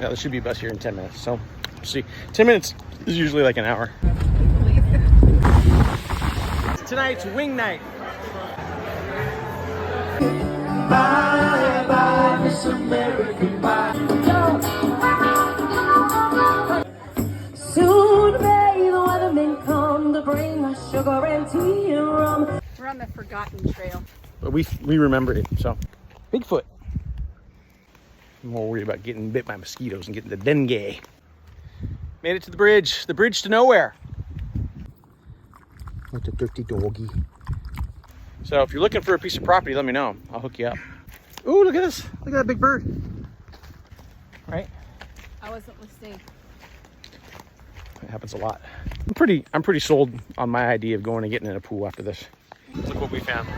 Now, there should be a bus here in 10 minutes. So, we'll see. 10 minutes is usually like an hour. Tonight's wing night. Bye, bye, Miss American Pie. Soon may the weathermen come to bring us sugar and tea and rum. We're on the forgotten trail. But we remembered it, so. Bigfoot. I'm more worried about getting bit by mosquitoes and getting the dengue. Made it to the bridge to nowhere. What a dirty doggy. So if you're looking for a piece of property, let me know. I'll hook you up. Ooh, look at this. Look at that big bird. Right? I wasn't listening. It happens a lot. I'm pretty sold on my idea of going and getting in a pool after this. Look what we found.